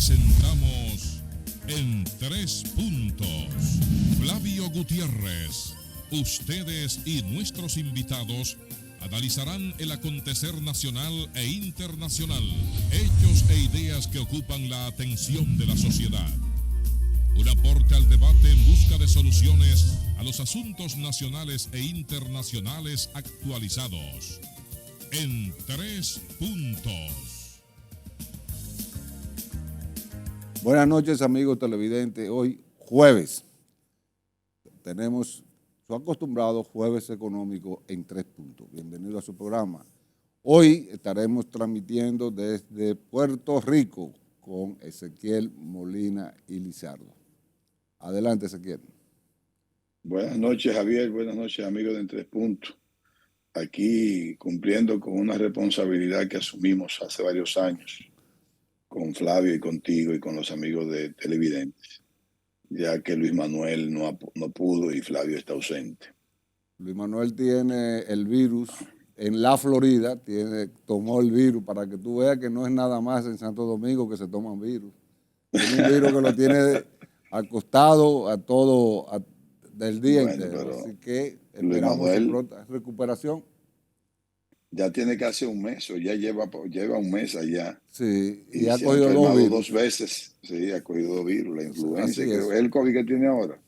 Presentamos En Tres Puntos. Flavio Gutiérrez. Ustedes y nuestros invitados analizarán el acontecer nacional e internacional, hechos e ideas que ocupan la atención de la sociedad. Un aporte al debate en busca de soluciones a los asuntos nacionales e internacionales actualizados. En Tres Puntos. Buenas noches, amigos televidentes. Hoy, jueves, tenemos su acostumbrado jueves económico en 3 puntos. Bienvenido a su programa. Hoy estaremos transmitiendo desde Puerto Rico con Ezequiel Molina y Lizardo. Adelante, Ezequiel. Buenas noches, Javier. Buenas noches, amigos de En Tres Puntos. Aquí cumpliendo con una responsabilidad que asumimos hace varios años con Flavio y contigo y con los amigos de televidentes, ya que Luis Manuel no pudo y Flavio está ausente. Luis Manuel tiene el virus en la Florida, tomó el virus, para que tú veas que no es nada más en Santo Domingo que se toman virus. Tiene un virus que lo tiene acostado a todo del día entero. Así que esperamos su pronta recuperación. Ya tiene casi un mes, o ya lleva un mes allá. Sí, y ha cogido dos virus. 2 veces. Sí, ha cogido 2 virus, la influenza. ¿Es el COVID que tiene ahora?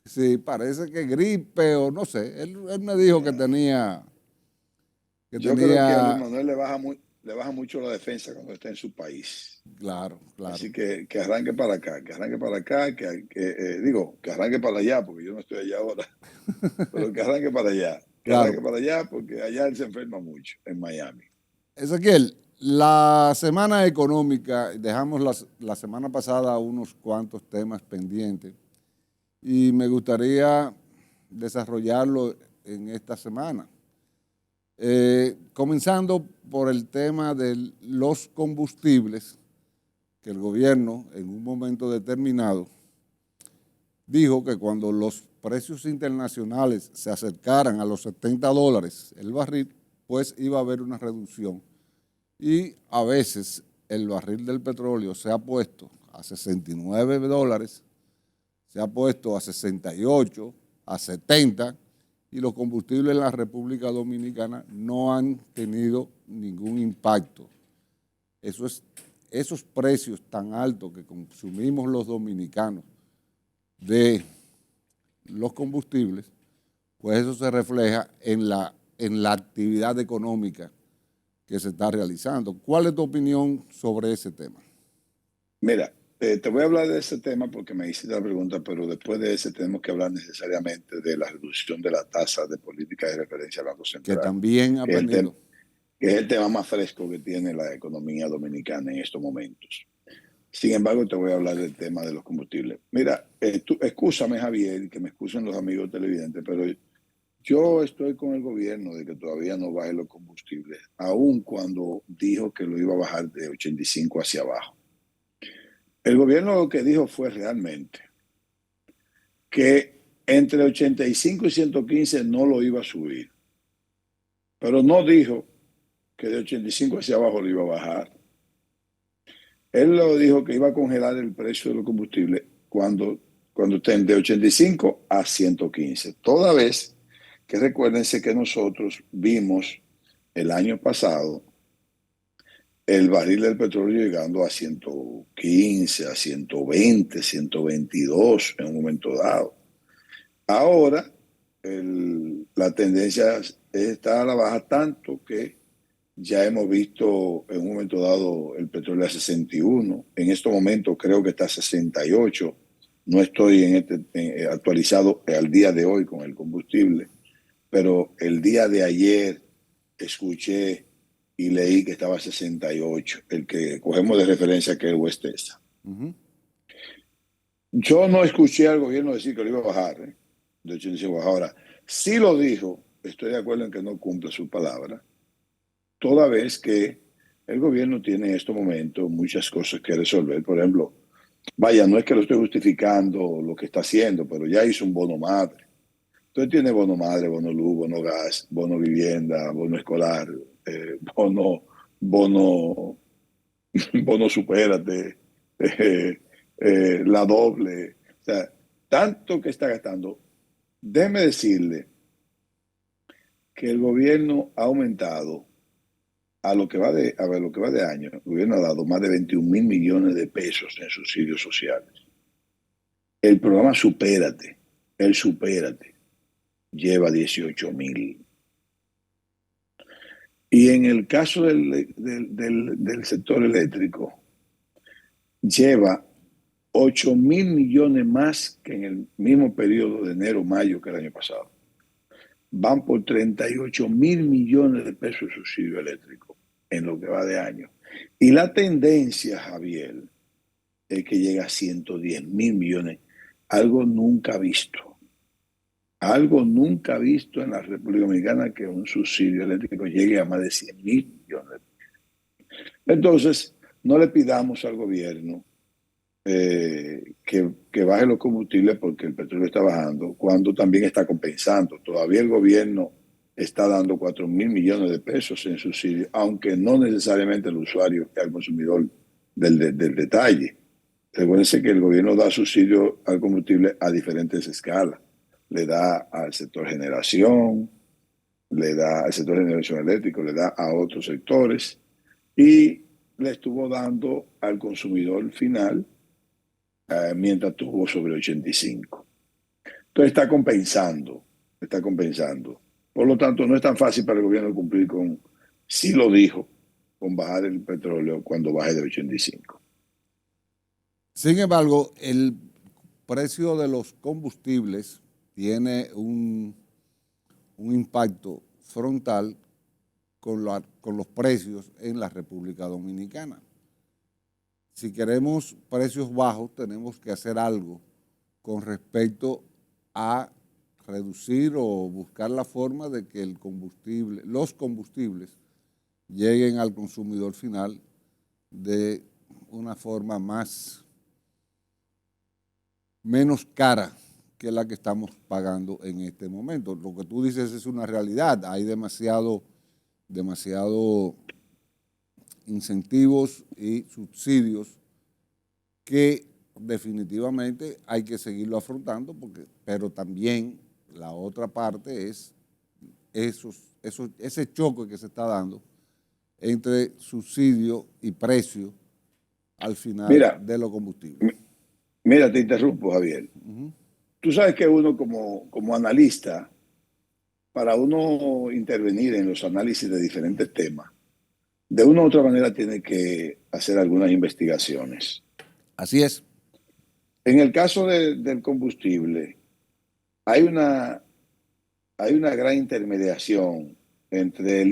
Sí, parece que gripe o no sé. Él me dijo que tenía... Yo creo que a Luis Manuel le baja mucho la defensa cuando está en su país. Claro. Así que arranque para acá, que arranque para allá, porque yo no estoy allá ahora, pero que arranque para allá. Arranque para allá, porque allá él se enferma mucho, en Miami. Ezequiel, la semana económica, dejamos la semana pasada unos cuantos temas pendientes y me gustaría desarrollarlo en esta semana. Comenzando por el tema de los combustibles, que el gobierno en un momento determinado dijo que cuando los precios internacionales se acercaran a los $70 el barril, pues iba a haber una reducción. Y a veces el barril del petróleo se ha puesto a $69, se ha puesto a 68, a 70, y los combustibles en la República Dominicana no han tenido ningún impacto. Esos precios tan altos que consumimos los dominicanos de los combustibles, pues eso se refleja en la actividad económica que se está realizando. ¿Cuál es tu opinión sobre ese tema? Mira, te voy a hablar de ese tema porque me hiciste la pregunta, pero después de ese tenemos que hablar necesariamente de la reducción de la tasa de política de referencia al Banco Central. Que también ha venido. Que es el tema más fresco que tiene la economía dominicana en estos momentos. Sin embargo, te voy a hablar del tema de los combustibles. Mira, excúsame, Javier, que me excusen los amigos televidentes, pero yo estoy con el gobierno de que todavía no baje los combustibles, aun cuando dijo que lo iba a bajar de 85 hacia abajo. El gobierno lo que dijo fue realmente que entre 85 y 115 no lo iba a subir, pero no dijo que de 85 hacia abajo lo iba a bajar. Él lo dijo que iba a congelar el precio de los combustibles cuando estén de 85 a 115. Toda vez que recuérdense que nosotros vimos el año pasado el barril del petróleo llegando a 115, a 120, 122 en un momento dado. Ahora la tendencia está a la baja, tanto que ya hemos visto en un momento dado el petróleo a 61. En estos momentos creo que está a 68. No estoy actualizado al día de hoy con el combustible, pero el día de ayer escuché y leí que estaba a 68, el que cogemos de referencia que es el West Texas. Yo no escuché al gobierno decir que lo iba a bajar, de 85. Ahora, sí lo dijo, estoy de acuerdo en que no cumple su palabra, toda vez que el gobierno tiene en estos momentos muchas cosas que resolver. Por ejemplo, vaya, no es que lo estoy justificando lo que está haciendo, pero ya hizo un bono madre. Entonces tiene bono madre, bono luz, bono gas, bono vivienda, bono escolar, bono supérate, la doble. O sea, tanto que está gastando. Déjeme decirle que el gobierno ha aumentado lo que va de año. El gobierno ha dado más de 21 mil millones de pesos en subsidios sociales. El programa Supérate, lleva 18.000. Y en el caso del sector eléctrico, lleva 8.000 millones más que en el mismo periodo de enero-mayo que el año pasado. Van por 38.000 millones de pesos de subsidio eléctrico en lo que va de año. Y la tendencia, Javier, es que llega a 110.000 millones, algo nunca visto. Algo nunca visto en la República Dominicana, que un subsidio eléctrico llegue a más de 100.000 millones. Entonces, no le pidamos al gobierno que baje los combustibles porque el petróleo está bajando, cuando también está compensando. Todavía el gobierno está dando 4.000 millones de pesos en subsidio, aunque no necesariamente el usuario es el consumidor del detalle. Recuérdense que el gobierno da subsidio al combustible a diferentes escalas. Le da al sector generación, le da al sector de generación eléctrico, le da a otros sectores y le estuvo dando al consumidor final mientras tuvo sobre 85. Entonces está compensando. Por lo tanto, no es tan fácil para el gobierno cumplir con, sí lo dijo, con bajar el petróleo cuando baje de 85. Sin embargo, el precio de los combustibles tiene un impacto frontal con los precios en la República Dominicana. Si queremos precios bajos, tenemos que hacer algo con respecto a reducir o buscar la forma de que los combustibles lleguen al consumidor final de una forma menos cara que la que estamos pagando en este momento. Lo que tú dices es una realidad. Hay demasiado incentivos y subsidios que definitivamente hay que seguirlo afrontando, pero también la otra parte es ese choque que se está dando entre subsidio y precio al final de los combustibles. Mira, te interrumpo, Javier. Tú sabes que uno como analista, para uno intervenir en los análisis de diferentes temas, de una u otra manera tiene que hacer algunas investigaciones. Así es. En el caso del combustible, hay una gran intermediación entre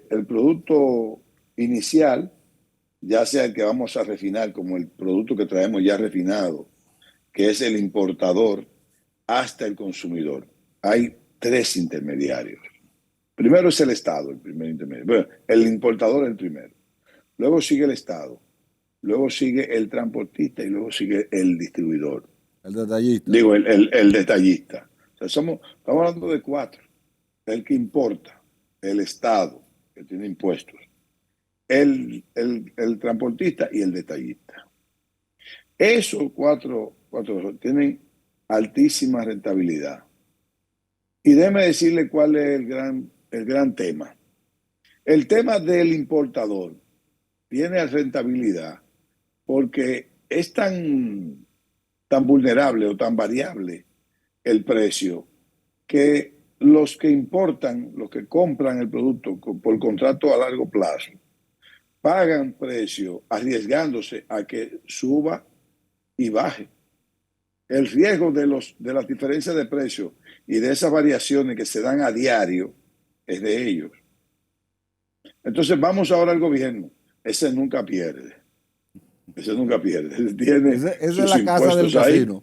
el producto inicial, ya sea el que vamos a refinar como el producto que traemos ya refinado, que es el importador, hasta el consumidor. Hay 3 intermediarios. Primero es el Estado, el primer intermediario. Bueno, el importador es el primero. Luego sigue el Estado. Luego sigue el transportista y luego sigue el distribuidor. El detallista. Digo, el detallista. O sea, estamos hablando de 4. El que importa, el Estado, que tiene impuestos, el transportista y el detallista. Esos cuatro tienen altísima rentabilidad. Y déjeme decirle cuál es el gran tema. El tema del importador tiene rentabilidad porque es tan vulnerable o tan variable el precio que los que importan, los que compran el producto por contrato a largo plazo, pagan precio arriesgándose a que suba y baje. El riesgo de las diferencias de precio y de esas variaciones que se dan a diario es de ellos. Entonces vamos ahora al gobierno. Ese nunca pierde. Tiene Esa es sus la casa del casino.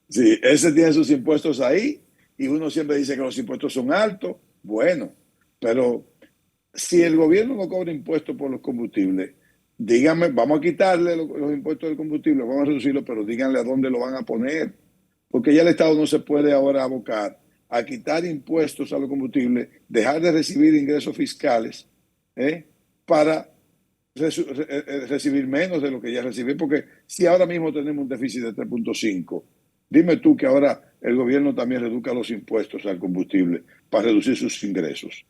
Sí, ese tiene sus impuestos ahí y uno siempre dice que los impuestos son altos. Bueno, pero si el gobierno no cobra impuestos por los combustibles, díganme, vamos a quitarle los impuestos del combustible, vamos a reducirlo, pero díganle a dónde lo van a poner. Porque ya el Estado no se puede ahora abocar a quitar impuestos a los combustibles, dejar de recibir ingresos fiscales para recibir menos de lo que ya recibí, porque si ahora mismo tenemos un déficit de 3.5, dime tú que ahora el gobierno también reduzca los impuestos al combustible para reducir sus ingresos.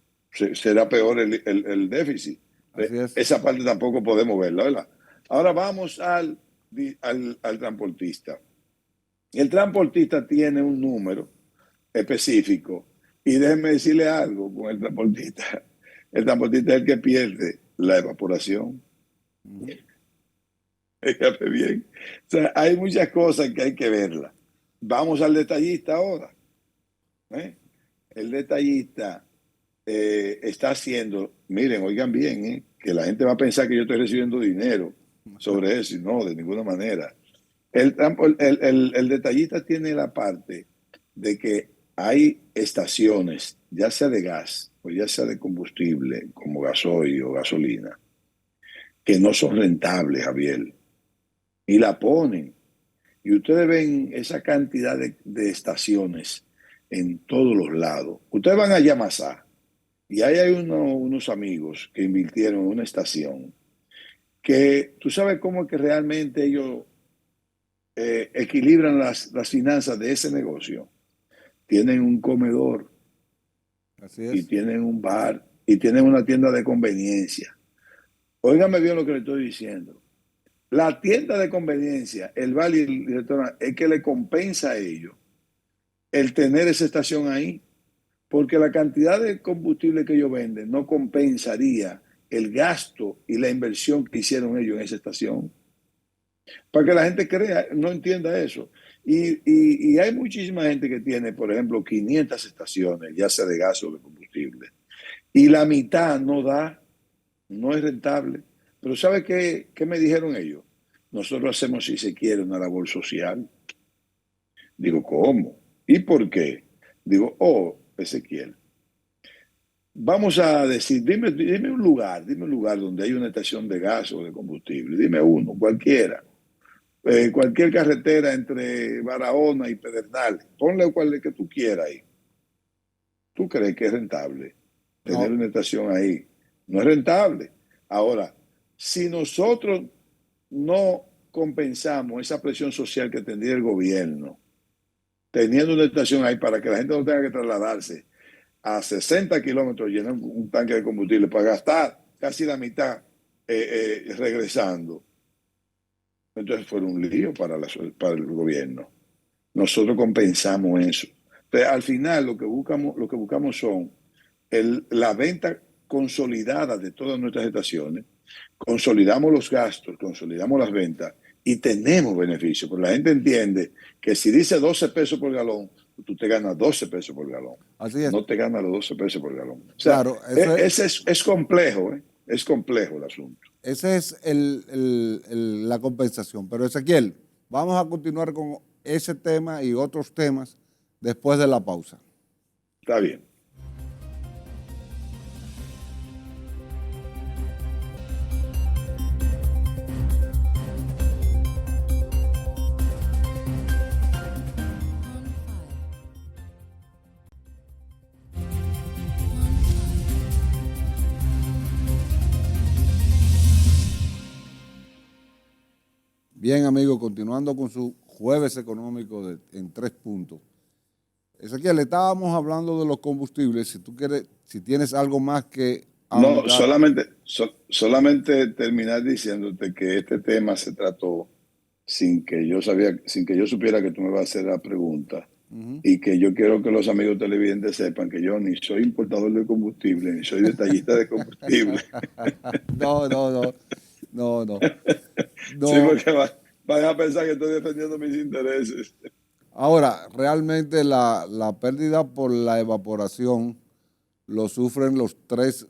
Será peor el déficit. Así es. Esa parte tampoco podemos verla, ¿verdad? Ahora vamos al transportista. El transportista tiene un número específico y déjenme decirle algo con el transportista. El transportista es el que pierde la evaporación. Fíjate bien. O sea, hay muchas cosas que hay que verlas. Vamos al detallista ahora. ¿eh? El detallista está haciendo, miren, oigan bien, que la gente va a pensar que yo estoy recibiendo dinero sobre eso, y no, de ninguna manera. El detallista tiene la parte de que hay estaciones, ya sea de gas o ya sea de combustible, como gasoil o gasolina, que no son rentables, Javier, y la ponen. Y ustedes ven esa cantidad de estaciones en todos los lados. Ustedes van a Yamasá y ahí hay unos amigos que invirtieron en una estación que tú sabes cómo es que realmente ellos equilibran las finanzas de ese negocio. Tienen un comedor Así y es. tienen un bar y tienen una tienda de conveniencia. Óigame bien lo que le estoy diciendo. La tienda de conveniencia, el bar y el restaurante, es que le compensa a ellos el tener esa estación ahí, porque la cantidad de combustible que ellos venden no compensaría el gasto y la inversión que hicieron ellos en esa estación. Para que la gente crea, no entienda eso. Y hay muchísima gente que tiene, por ejemplo, 500 estaciones, ya sea de gas o de combustible, y la mitad no da, no es rentable. Pero ¿sabe qué me dijeron ellos? Nosotros hacemos, si se quiere, una labor social. Digo, ¿cómo? ¿Y por qué? Digo, Ezequiel, vamos a decir, dime un lugar donde hay una estación de gas o de combustible. Dime uno, cualquiera. Cualquier carretera entre Barahona y Pedernales. Ponle cual que tú quieras ahí. ¿Tú crees que es rentable tener No, una estación ahí? No es rentable. Ahora, si nosotros no compensamos esa presión social que tendría el gobierno, teniendo una estación ahí para que la gente no tenga que trasladarse a 60 kilómetros llenar un tanque de combustible para gastar casi la mitad regresando, entonces fue un lío para el gobierno. Nosotros compensamos eso. Entonces, al final lo que buscamos son la venta consolidada de todas nuestras estaciones, consolidamos los gastos, consolidamos las ventas y tenemos beneficios. Porque la gente entiende que si dice 12 pesos por galón, tú te ganas 12 pesos por galón. así es. No te ganas los 12 pesos por galón. O sea, Claro, eso es, ese es complejo, ¿eh? Es complejo el asunto. ese es la compensación. Pero Ezequiel, vamos a continuar con ese tema y otros temas después de la pausa. Está bien. Bien, amigo, continuando con su jueves económico en 3 puntos. Ezequiel, estábamos hablando de los combustibles. Si tú quieres, si tienes algo más que No, ahondar. solamente terminar diciéndote que este tema se trató sin que yo supiera que tú me vas a hacer la pregunta y que yo quiero que los amigos televidentes sepan que yo ni soy importador de combustible, ni soy detallista de combustible. No, no, no, no, no, Sí, no. porque van a pensar que estoy defendiendo mis intereses. Ahora, realmente la pérdida por la evaporación lo sufren los tres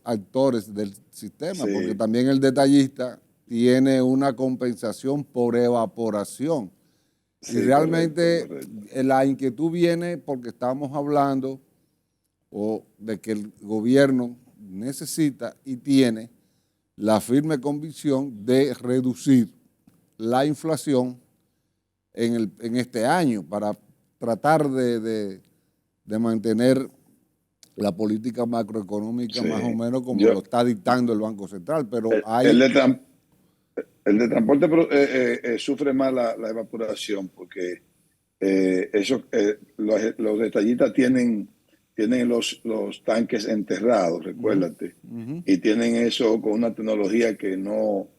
actores del sistema, porque Sí, también el detallista tiene una compensación por evaporación. Y sí, correcto, realmente correcto. la inquietud viene porque estamos hablando de que el gobierno necesita y tiene la firme convicción de reducir la inflación en este año para tratar de mantener la política macroeconómica Sí. más o menos como lo está dictando el Banco Central, pero hay... El de transporte sufre más la evaporación porque los detallistas tienen los tanques enterrados, recuérdate, y tienen eso con una tecnología que no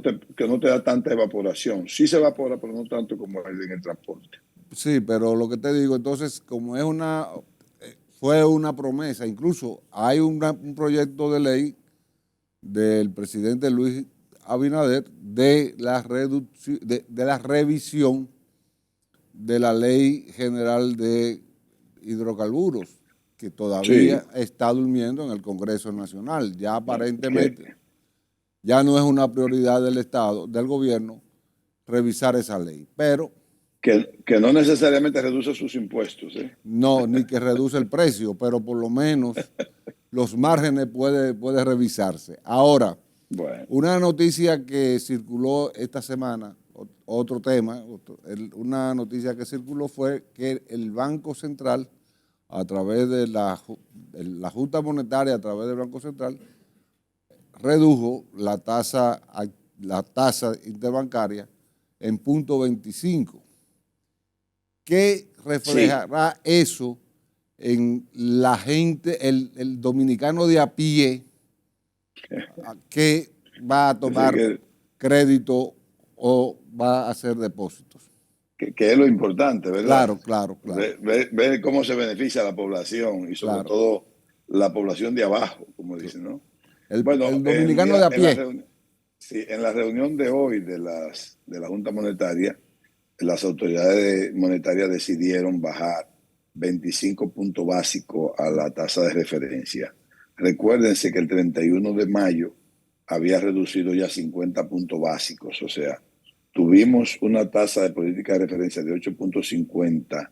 te da tanta evaporación. Sí se evapora, pero no tanto como el en el transporte. Sí, pero lo que te digo, entonces, como fue una promesa, incluso hay un proyecto de ley del presidente Luis Abinader de la revisión de la Ley General de Hidrocarburos, que todavía Sí, está durmiendo en el Congreso Nacional. Ya que, aparentemente ya no es una prioridad del Estado, del gobierno, revisar esa ley. Pero que no necesariamente reduce sus impuestos, ¿eh? no, ni que reduce el precio, pero por lo menos los márgenes puede revisarse. Ahora, Bueno, una noticia que circuló esta semana, otro tema, una noticia que circuló fue que el Banco Central, a través de la Junta Monetaria, a través del Banco Central, redujo la tasa interbancaria en 0.25. ¿Qué sí, reflejará eso en la gente, el dominicano de a pie, que va a así tomar crédito o va a hacer depósitos? que es lo importante, ¿verdad? Claro, claro, claro, Ver cómo se beneficia la población y sobre claro. todo la población de abajo, como dicen, ¿no? Bueno, El dominicano de a pie. sí, en la reunión de hoy de la Junta Monetaria, las autoridades monetarias decidieron bajar 25 puntos básicos a la tasa de referencia. Recuérdense que el 31 de mayo había reducido ya 50 puntos básicos, o sea, tuvimos una tasa de política de referencia de 8.50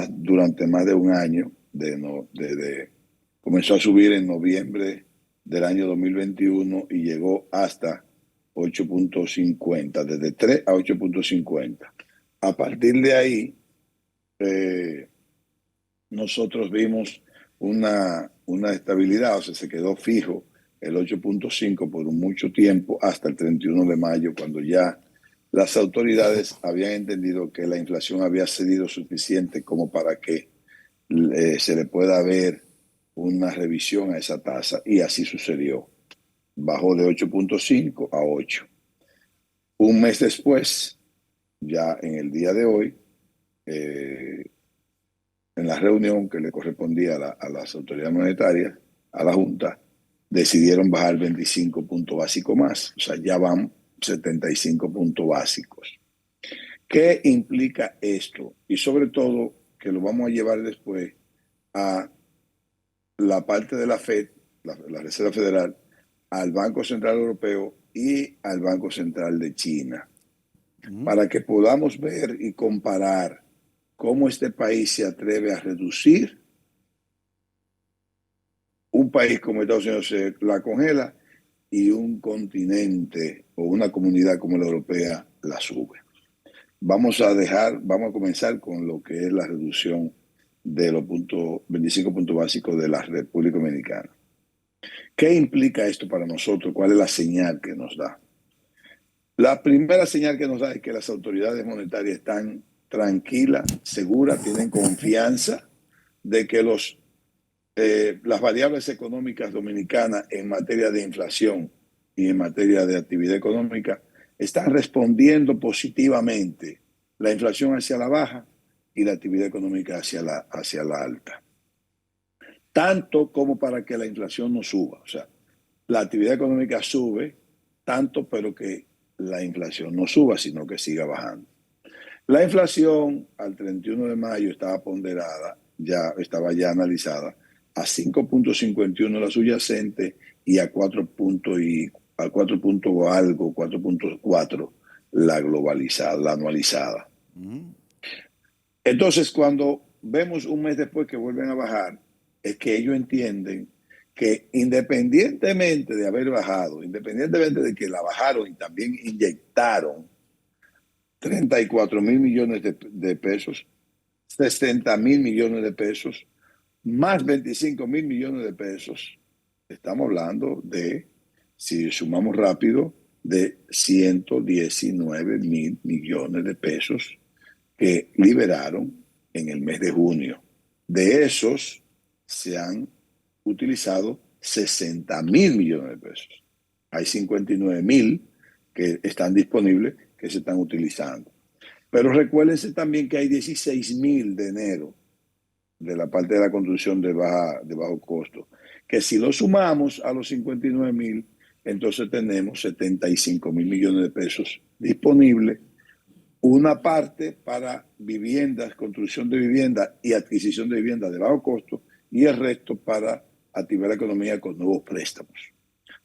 durante más de un año, comenzó a subir en noviembre del año 2021 y llegó hasta 8.50, desde 3 a 8.50. A partir de ahí, eh, nosotros vimos una estabilidad, o sea, se quedó fijo el 8.5 por mucho tiempo hasta el 31 de mayo, cuando ya las autoridades habían entendido que la inflación había cedido suficiente como para que se le pueda ver una revisión a esa tasa, y así sucedió. Bajó de 8.5 a 8. Un mes después, ya en el día de hoy, eh, en la reunión que le correspondía a las autoridades monetarias, a la Junta, decidieron bajar 25 puntos básicos más. O sea, ya van 75 puntos básicos. ¿Qué implica esto? Y sobre todo, que lo vamos a llevar después a la parte de la FED, la Reserva Federal, al Banco Central Europeo y al Banco Central de China, para que podamos ver y comparar cómo este país se atreve a reducir. Un país como Estados Unidos se la congela y un continente o una comunidad como la europea la sube. Vamos a comenzar con lo que es la reducción de los 25 puntos básicos de la República Dominicana. ¿Qué implica esto para nosotros? ¿Cuál es la señal que nos da? La primera señal que nos da es que las autoridades monetarias están tranquilas, seguras, tienen confianza de que las variables económicas dominicanas en materia de inflación y en materia de actividad económica están respondiendo positivamente. La inflación hacia la baja y la actividad económica hacia la alta. Tanto como para que la inflación no suba. O sea, la actividad económica sube tanto, pero que la inflación no suba, sino que siga bajando. La inflación al 31 de mayo estaba ponderada, estaba ya analizada a 5.51 la subyacente y a 4 puntos o algo, 4.4 la globalizada, la anualizada. Entonces, cuando vemos un mes después que vuelven a bajar, es que ellos entienden que independientemente de haber bajado, independientemente de que la bajaron y también inyectaron 34 mil millones de pesos, 60 mil millones de pesos, más 25.000 millones de pesos. Estamos hablando de, si sumamos rápido, de 119.000 millones de pesos que liberaron en el mes de junio. De esos se han utilizado 60.000 millones de pesos. Hay 59.000 que están disponibles que se están utilizando. Pero recuérdense también que hay 16.000 de enero de la parte de la construcción de bajo costo, que si lo sumamos a los 59.000, entonces tenemos 75.000 millones de pesos disponibles, una parte para viviendas, construcción de viviendas y adquisición de viviendas de bajo costo, y el resto para activar la economía con nuevos préstamos.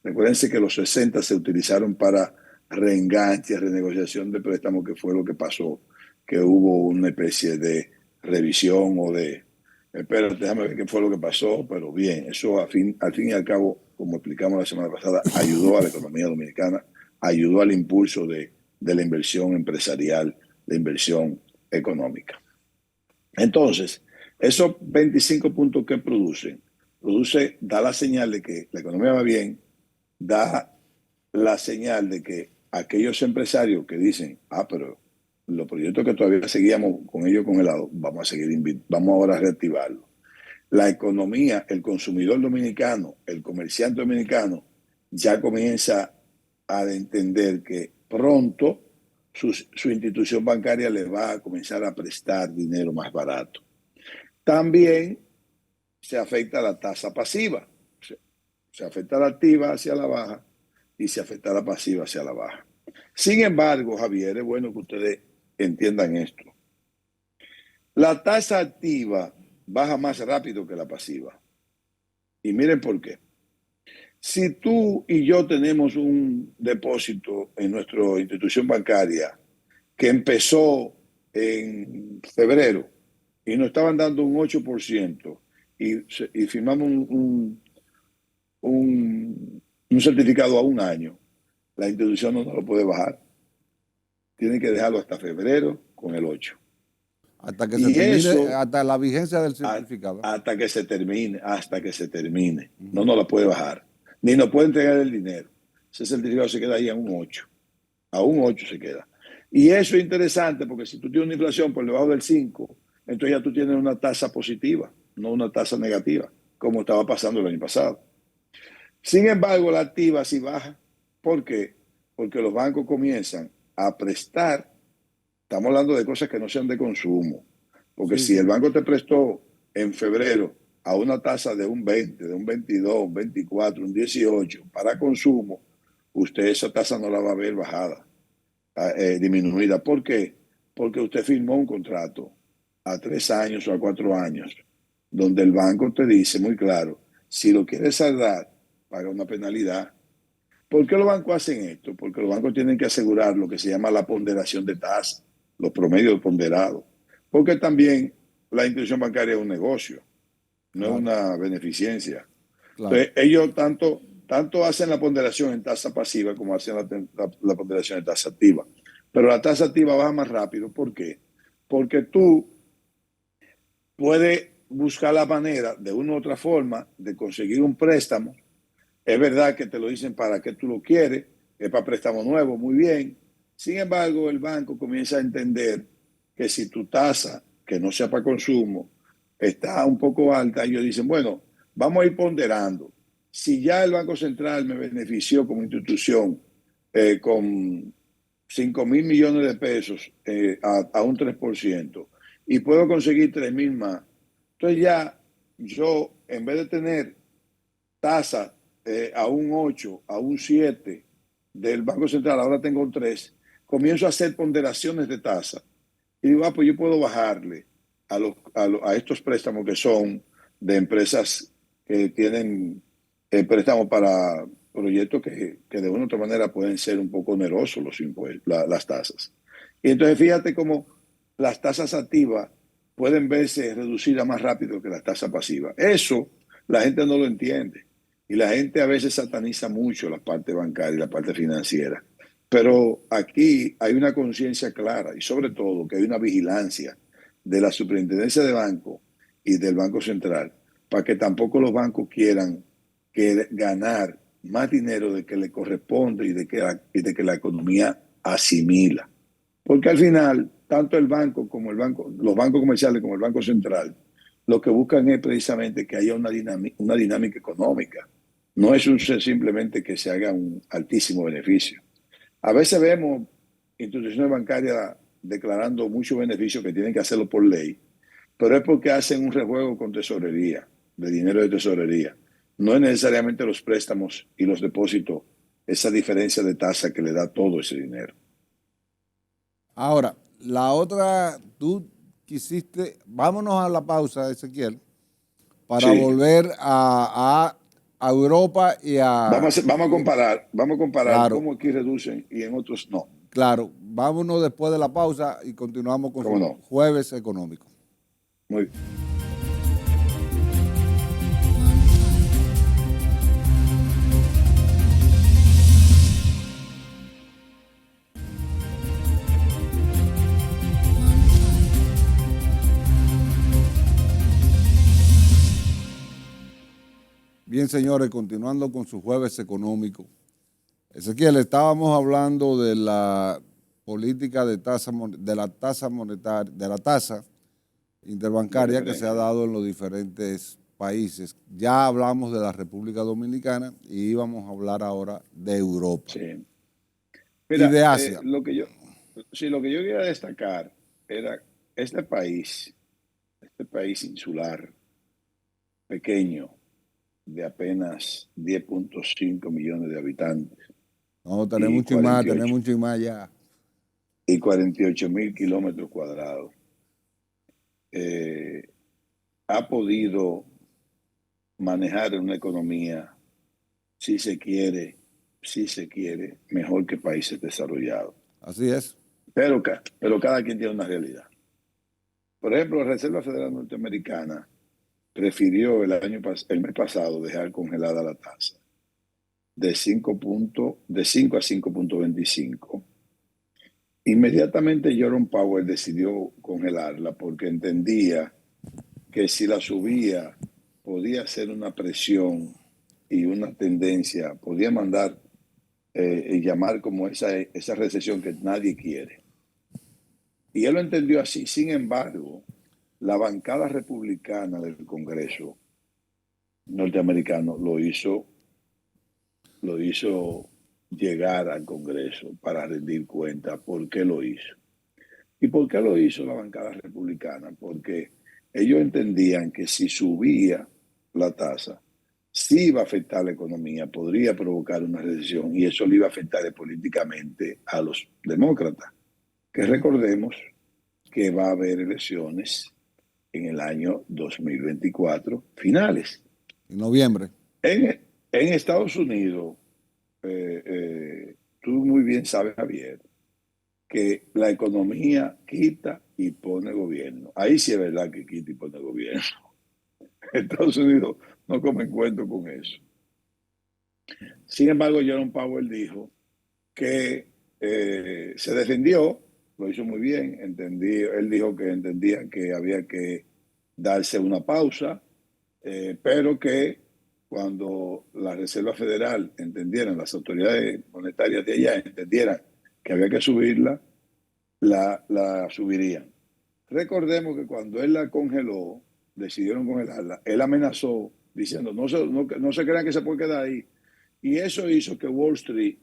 Recuérdense que los 60 se utilizaron para reenganche, renegociación de préstamos, que fue lo que pasó, que hubo una especie de revisión o de, espérate, déjame ver qué fue lo que pasó, pero bien, eso al fin y al cabo, como explicamos la semana pasada, ayudó a la economía dominicana, ayudó al impulso de la inversión empresarial, de inversión económica. Entonces, esos 25 puntos que da la señal de que la economía va bien, da la señal de que aquellos empresarios que dicen, pero los proyectos que todavía seguíamos con ellos congelados, vamos ahora a reactivarlos. La economía, el consumidor dominicano, el comerciante dominicano, ya comienza a entender que pronto su institución bancaria le va a comenzar a prestar dinero más barato. También se afecta la tasa pasiva. Se afecta la activa hacia la baja y se afecta la pasiva hacia la baja. Sin embargo, Javier, es bueno que ustedes entiendan esto. La tasa activa baja más rápido que la pasiva. Y miren por qué. Si tú y yo tenemos un depósito en nuestra institución bancaria que empezó en febrero y nos estaban dando un 8% y firmamos un certificado a un año, la institución no lo puede bajar. Tiene que dejarlo hasta febrero con el 8. Hasta que se termine, hasta la vigencia del certificado. Hasta que se termine. No la puede bajar. Ni nos puede entregar el dinero. Ese certificado se queda ahí a un 8. A un 8 se queda. Y eso es interesante porque si tú tienes una inflación por debajo del 5, entonces ya tú tienes una tasa positiva, no una tasa negativa, como estaba pasando el año pasado. Sin embargo, la activa sí baja. ¿Por qué? Porque los bancos comienzan a prestar. Estamos hablando de cosas que no sean de consumo. Porque si el banco te prestó en febrero a una tasa de un 20, de un 22, un 24, un 18 para consumo, usted esa tasa no la va a ver bajada, disminuida. ¿Por qué? Porque usted firmó un contrato a 3 años o a 4 años, donde el banco te dice muy claro, si lo quieres saldar, paga una penalidad. ¿Por qué los bancos hacen esto? Porque los bancos tienen que asegurar lo que se llama la ponderación de tasa, los promedios ponderados. Porque también la institución bancaria es un negocio, no es una beneficencia. Entonces, ellos tanto hacen la ponderación en tasa pasiva como hacen la ponderación en tasa activa. Pero la tasa activa baja más rápido. ¿Por qué? Porque tú puedes buscar la manera, de una u otra forma, de conseguir un préstamo. Es verdad que te lo dicen para qué tú lo quieres, es para préstamo nuevo, muy bien. Sin embargo, el banco comienza a entender que si tu tasa, que no sea para consumo, está un poco alta, ellos dicen, bueno, vamos a ir ponderando. Si ya el Banco Central me benefició como institución con 5.000 millones de pesos a un 3% y puedo conseguir 3.000 más, entonces ya yo, en vez de tener tasa a un 8, a un 7 del Banco Central, ahora tengo un 3, comienzo a hacer ponderaciones de tasa. Y digo, pues yo puedo bajarle a estos préstamos que son de empresas que tienen préstamos para proyectos que de una u otra manera pueden ser un poco onerosos los impuestos, las tasas. Y entonces fíjate cómo las tasas activas pueden verse reducidas más rápido que las tasas pasivas. Eso la gente no lo entiende. Y la gente a veces sataniza mucho la parte bancaria y la parte financiera. Pero aquí hay una conciencia clara y sobre todo que hay una vigilancia de la Superintendencia de Banco y del Banco Central para que tampoco los bancos quieran ganar más dinero de que le corresponde y de que la economía asimila. Porque al final, tanto el banco como los bancos comerciales como el Banco Central, lo que buscan es precisamente que haya una dinámica económica. No es simplemente que se haga un altísimo beneficio. A veces vemos instituciones bancarias declarando muchos beneficios que tienen que hacerlo por ley, pero es porque hacen un rejuego con tesorería, de dinero de tesorería. No es necesariamente los préstamos y los depósitos, esa diferencia de tasa que le da todo ese dinero. Ahora, la otra, tú quisiste, vámonos a la pausa, Ezequiel, para Sí, volver a Europa y a... vamos a comparar Claro, cómo aquí reducen y en otros no. claro, vámonos después de la pausa y continuamos con ¿Cómo su no? jueves económico. Muy bien. Bien, señores, continuando con su jueves económico. Ezequiel, estábamos hablando de la política de la tasa monetaria, de la tasa De interbancaria que se ha referencia. dado en los diferentes países. Ya hablamos de la República Dominicana y íbamos a hablar ahora de Europa Sí. y Mira, de Asia. lo que yo quería destacar era este país insular, pequeño, de apenas 10.5 millones de habitantes No, tenemos y mucho y más, 48, tenemos mucho y más ya. y 48.000 kilómetros cuadrados, eh, ha podido manejar una economía, si se quiere, mejor que países desarrollados. Así es. Pero cada quien tiene una realidad. Por ejemplo, la Reserva Federal Norteamericana prefirió el mes pasado dejar congelada la tasa de 5 a 5.25. Inmediatamente Jerome Powell decidió congelarla porque entendía que si la subía podía ser una presión y una tendencia, podía mandar y llamar como esa recesión que nadie quiere. Y él lo entendió así. Sin embargo, la bancada republicana del Congreso norteamericano lo hizo llegar al Congreso para rendir cuenta por qué lo hizo. ¿Y por qué lo hizo la bancada republicana? Porque ellos entendían que si subía la tasa, sí iba a afectar la economía, podría provocar una recesión y eso le iba a afectar políticamente a los demócratas. Que recordemos que va a haber elecciones en el año 2024, finales. En noviembre. En Estados Unidos, tú muy bien sabes, Javier, que la economía quita y pone gobierno. Ahí sí es verdad que quita y pone gobierno. Estados Unidos no come cuento con eso. Sin embargo, Jerome Powell dijo que se defendió, lo hizo muy bien, él dijo que entendía que había que darse una pausa, pero que cuando la Reserva Federal entendieran, las autoridades monetarias de allá entendieran que había que subirla, la subirían. Recordemos que cuando él la congeló, decidieron congelarla, él amenazó diciendo no se crean que se puede quedar ahí. Y eso hizo que Wall Street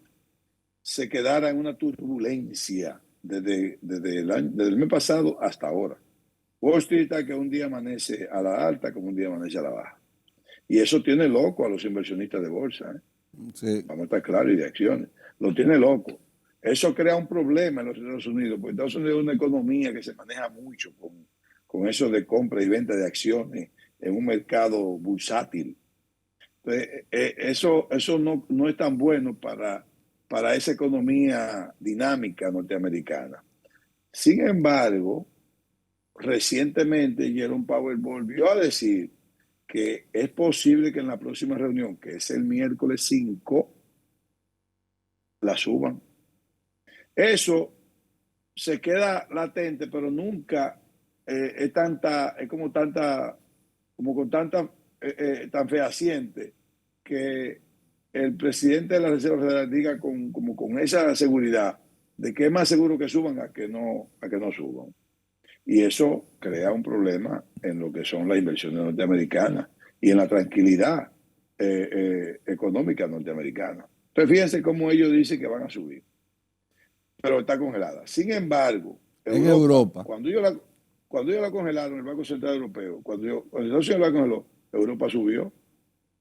se quedara en una turbulencia desde el mes pasado hasta ahora. Wall Street está que un día amanece a la alta como un día amanece a la baja. Y eso tiene loco a los inversionistas de bolsa. Sí. Vamos a estar claros, y de acciones. Lo tiene loco. Eso crea un problema en los Estados Unidos, porque Estados Unidos es una economía que se maneja mucho con eso de compra y venta de acciones en un mercado bursátil. Entonces, eso no es tan bueno para esa economía dinámica norteamericana. Sin embargo, recientemente Jerome Powell volvió a decir que es posible que en la próxima reunión, que es el miércoles 5, la suban. Eso se queda latente, pero nunca es como con tanta tan fehaciente que el presidente de la Reserva Federal diga como con esa seguridad de que es más seguro que suban a que no suban. Y eso crea un problema en lo que son las inversiones norteamericanas y en la tranquilidad económica norteamericana. Entonces, fíjense cómo ellos dicen que van a subir, pero está congelada. Sin embargo, En Europa. cuando ellos la congelaron, el Banco Central Europeo, cuando el señor la congeló, Europa subió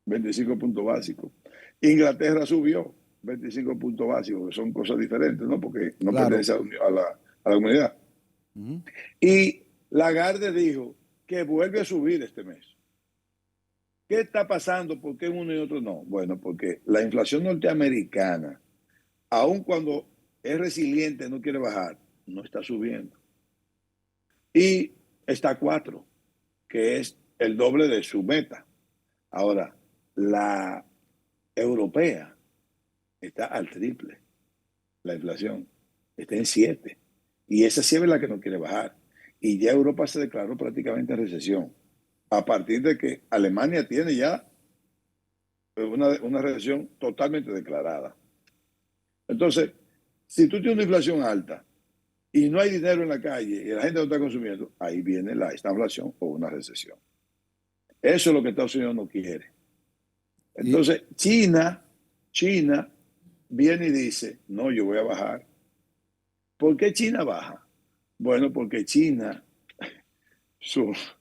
25 puntos básicos. Inglaterra subió 25 puntos básicos, que son cosas diferentes, ¿no? Porque no Claro. pertenece a la comunidad. Y Lagarde dijo que vuelve a subir este mes. ¿Qué está pasando? ¿Por qué uno y otro no? Bueno, porque la inflación norteamericana, aun cuando es resiliente, no quiere bajar, no está subiendo. Y está a 4, que es el doble de su meta. Ahora, la europea está al triple, la inflación. Está en 7. Y esa sí es la que no quiere bajar. Y ya Europa se declaró prácticamente en recesión. A partir de que Alemania tiene ya una recesión totalmente declarada. Entonces, si tú tienes una inflación alta y no hay dinero en la calle y la gente no está consumiendo, ahí viene la estagflación o una recesión. Eso es lo que Estados Unidos no quiere. Entonces, China viene y dice, no, yo voy a bajar. ¿Por qué China baja? Bueno, porque China, sus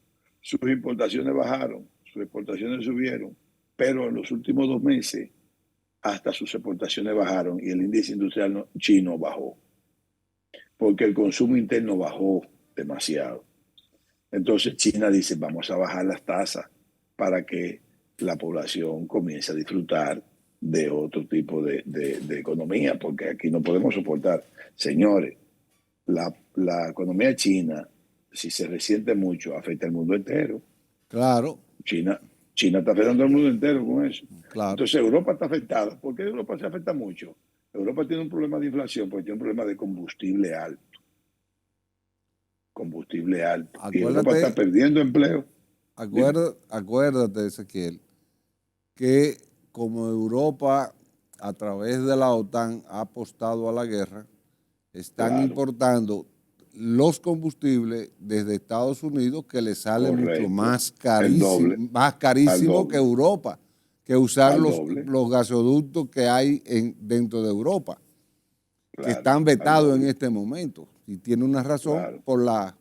importaciones bajaron, sus exportaciones subieron, pero en los últimos 2 meses hasta sus exportaciones bajaron y el índice industrial chino bajó, porque el consumo interno bajó demasiado. Entonces China dice, vamos a bajar las tasas para que la población comience a disfrutar de otro tipo de economía, porque aquí no podemos soportar. Señores, la economía china, si se resiente mucho, afecta al mundo entero. Claro. China está afectando al mundo entero con eso. Claro. Entonces Europa está afectada. ¿Por qué Europa se afecta mucho? Europa tiene un problema de inflación porque tiene un problema de combustible alto. Combustible alto. Y Europa está perdiendo empleo. Acuérdate, Ezequiel, que como Europa a través de la OTAN ha apostado a la guerra, están importando los combustibles desde Estados Unidos, que les sale mucho más carísimo que Europa, que usar los gasoductos que hay dentro de Europa, que están vetados en este momento. Y tiene una razón por la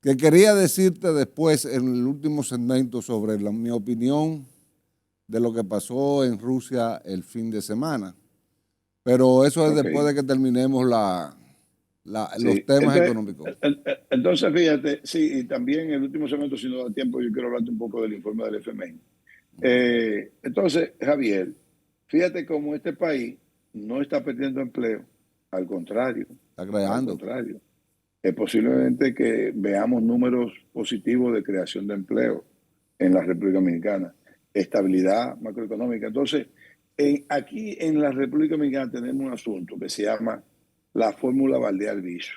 que quería decirte después en el último segmento sobre mi opinión de lo que pasó en Rusia el fin de semana. Pero eso es después de que terminemos los temas económicos. Entonces, fíjate, sí, y también en el último segmento, si no da tiempo, yo quiero hablarte un poco del informe del FMI. Entonces, Javier, fíjate cómo este país no está perdiendo empleo, al contrario. Está creando. Al contrario. Es posiblemente que veamos números positivos de creación de empleo en la República Dominicana, estabilidad macroeconómica. Entonces, aquí en la República Dominicana tenemos un asunto que se llama la fórmula Valdeal-Viso,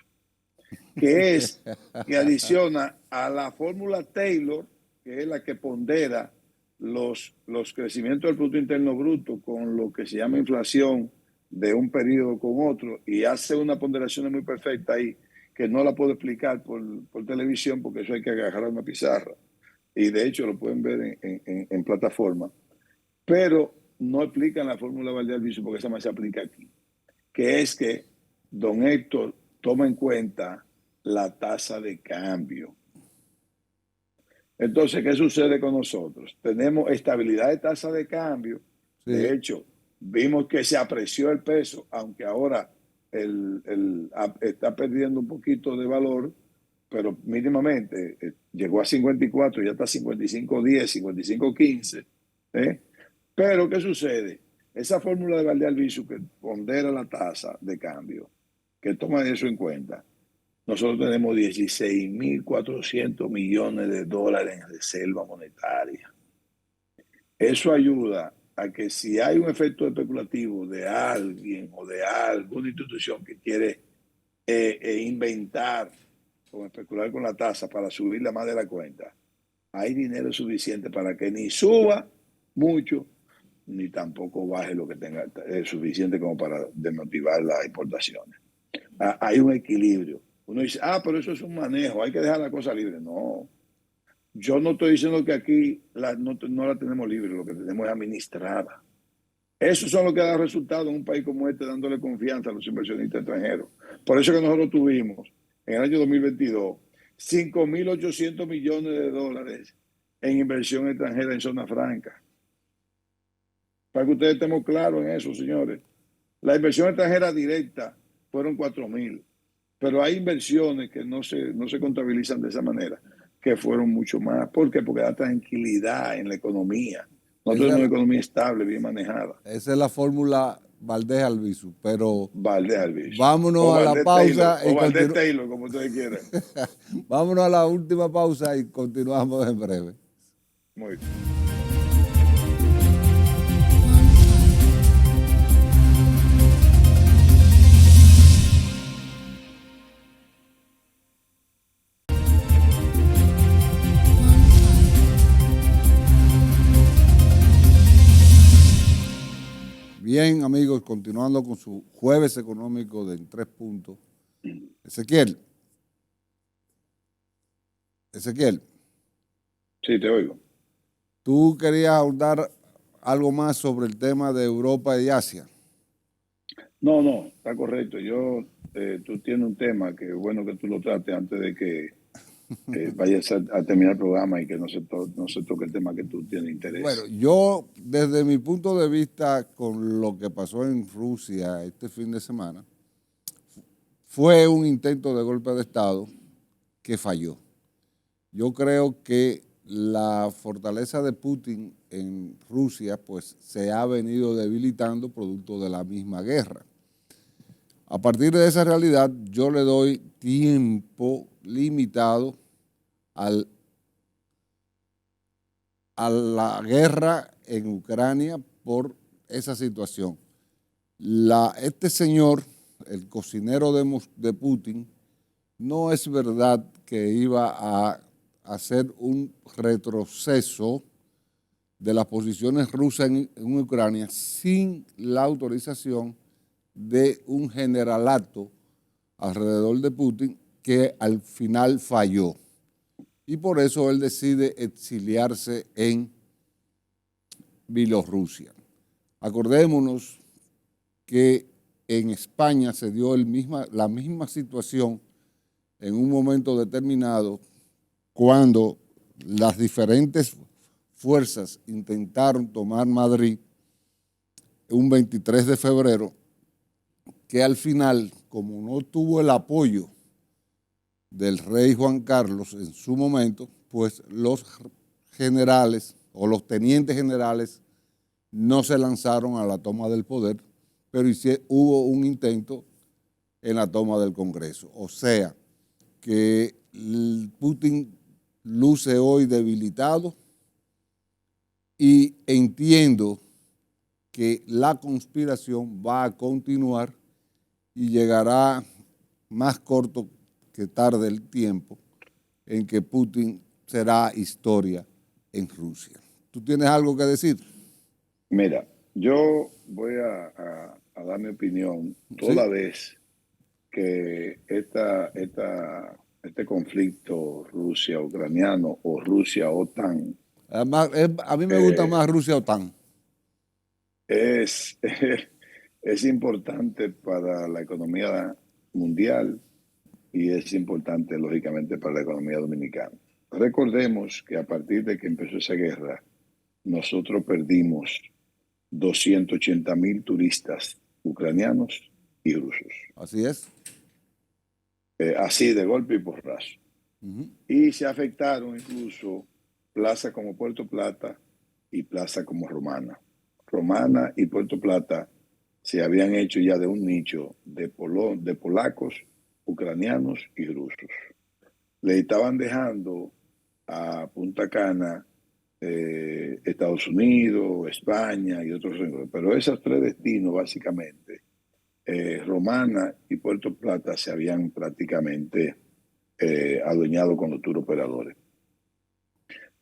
que es que adiciona a la fórmula Taylor, que es la que pondera los crecimientos del Producto Interno Bruto con lo que se llama inflación de un periodo con otro, y hace una ponderación muy perfecta ahí, que no la puedo explicar por televisión, porque eso hay que agarrar una pizarra. Y de hecho lo pueden ver en plataforma. Pero no explican la fórmula Valdeal-Viso porque esa más se aplica aquí. Que es que don Héctor toma en cuenta la tasa de cambio. Entonces, ¿qué sucede con nosotros? Tenemos estabilidad de tasa de cambio. Sí. De hecho, vimos que se apreció el peso, aunque ahora está perdiendo un poquito de valor, pero mínimamente llegó a 54, ya está 55.10, 55.15. Pero, ¿qué sucede? Esa fórmula de Valdeal-Viso que pondera la tasa de cambio, que toma eso en cuenta, nosotros tenemos 16.400 millones de dólares en reserva monetaria. Eso ayuda a que si hay un efecto especulativo de alguien o de alguna institución que quiere inventar o especular con la tasa para subirla más de la cuenta, hay dinero suficiente para que ni suba mucho, ni tampoco baje lo que tenga suficiente como para desmotivar las importaciones. Hay un equilibrio. Uno dice, pero eso es un manejo, hay que dejar la cosa libre. No, yo no estoy diciendo que aquí no la tenemos libre, lo que tenemos es administrada. Esos son los que dan resultados en un país como este, dándole confianza a los inversionistas extranjeros. Por eso que nosotros tuvimos en el año 2022 $5.800 millones en inversión extranjera en zona franca. Para que ustedes estemos claros en eso, señores. La inversión extranjera directa fueron 4.000, pero hay inversiones que no se contabilizan de esa manera, que fueron mucho más. ¿Por qué? Porque da tranquilidad en la economía. Nosotros tenemos una economía estable, bien manejada. Esa es la fórmula Valdés Albizu, pero Valdés Albizu. Vámonos a la pausa. O Valdés Taylor, como ustedes quieran. Vámonos a la última pausa y continuamos en breve. Muy bien. Bien, amigos, continuando con su jueves económico de En 3 Puntos. Ezequiel. Sí, te oigo. ¿Tú querías ahondar algo más sobre el tema de Europa y Asia? No, está correcto. Tú tienes un tema que es bueno que tú lo trates antes de que vayas a terminar el programa y que no se toque el tema que tú tienes interés. Bueno, yo desde mi punto de vista con lo que pasó en Rusia este fin de semana, fue un intento de golpe de Estado que falló. Yo creo que la fortaleza de Putin en Rusia pues se ha venido debilitando producto de la misma guerra. A partir de esa realidad, yo le doy tiempo limitado a la guerra en Ucrania por esa situación. Este señor, el cocinero de Putin, no es verdad que iba a hacer un retroceso de las posiciones rusas en Ucrania sin la autorización de un generalato alrededor de Putin que al final falló. Y por eso él decide exiliarse en Bielorrusia. Acordémonos que en España se dio la misma situación en un momento determinado cuando las diferentes fuerzas intentaron tomar Madrid un 23 de febrero, que al final, como no tuvo el apoyo del rey Juan Carlos en su momento, pues los generales o los tenientes generales no se lanzaron a la toma del poder, pero hubo un intento en la toma del Congreso. O sea, que Putin luce hoy debilitado y entiendo que la conspiración va a continuar y llegará más corto que tarde el tiempo en que Putin será historia en Rusia. ¿Tú tienes algo que decir? Mira, yo voy a dar mi opinión toda vez que este conflicto Rusia-Ucraniano o Rusia-OTAN. Además, a mí me gusta más Rusia-OTAN. Es importante para la economía mundial y es importante, lógicamente, para la economía dominicana. Recordemos que a partir de que empezó esa guerra, nosotros perdimos 280,000 turistas ucranianos y rusos. Así es. Así de golpe y porrazo. Y se afectaron incluso plazas como Puerto Plata y plazas como Romana. Romana y Puerto Plata se habían hecho ya de un nicho de polacos, ucranianos y rusos. Le estaban dejando a Punta Cana Estados Unidos, España y otros, pero esos tres destinos básicamente, Romana y Puerto Plata, se habían prácticamente adueñado con los tour operadores.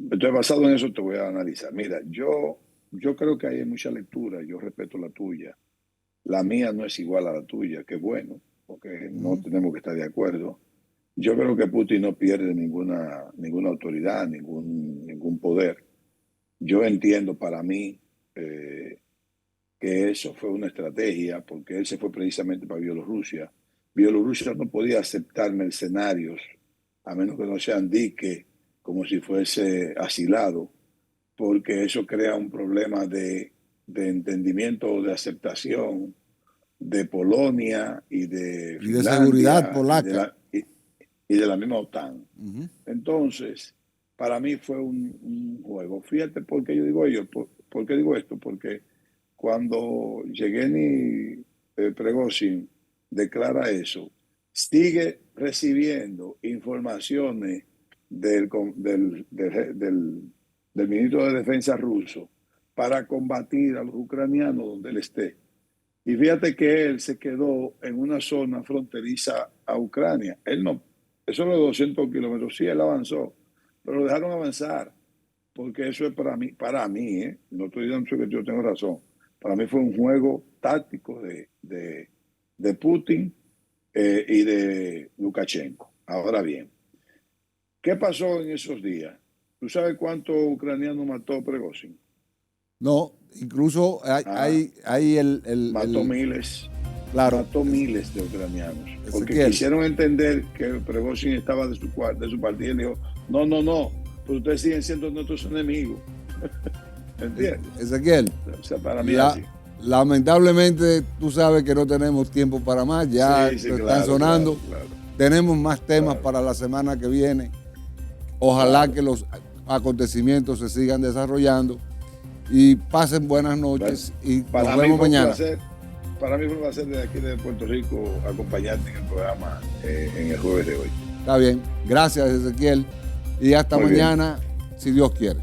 Entonces, basado en eso, te voy a analizar. Mira, yo creo que hay mucha lectura, yo respeto la tuya. La mía no es igual a la tuya, que bueno, porque no tenemos que estar de acuerdo. Yo creo que Putin no pierde ninguna autoridad, ningún poder. Yo entiendo para mí que eso fue una estrategia, porque él se fue precisamente para Bielorrusia. Bielorrusia no podía aceptar mercenarios, a menos que no sean diques, como si fuese asilado, porque eso crea un problema de entendimiento o de aceptación de Polonia y de Y de seguridad Finlandia polaca. y de la misma OTAN. Entonces, para mí fue un juego. Fíjate por qué yo digo ello, por qué digo esto, porque cuando Yevgeny Prigozhin declara eso, sigue recibiendo informaciones del ministro de Defensa ruso para combatir a los ucranianos donde él esté. Y fíjate que él se quedó en una zona fronteriza a Ucrania. Él no, eso de 200 kilómetros, sí, él avanzó, pero lo dejaron avanzar, porque eso es para mí, no estoy diciendo que yo tengo razón, para mí fue un juego táctico de Putin y de Lukashenko. Ahora bien, ¿qué pasó en esos días? ¿Tú sabes cuántos ucranianos mató Prigozhin? No, incluso hay mató miles. Claro. Mató miles de ucranianos. Porque Ezequiel, quisieron entender que Prigozhin estaba de su partido y le dijo, no, pues ustedes siguen siendo nuestros enemigos. ¿Entiendes? Ezequiel, O sea, para mí lamentablemente tú sabes que no tenemos tiempo para más, ya están sonando. Claro. Tenemos más temas para la semana que viene. Ojalá que los acontecimientos se sigan desarrollando y pasen buenas noches y nos vemos mañana. Para mí fue un placer desde aquí de Puerto Rico acompañarte en el programa en el jueves de hoy. Está bien, gracias Ezequiel y hasta mañana, si Dios quiere.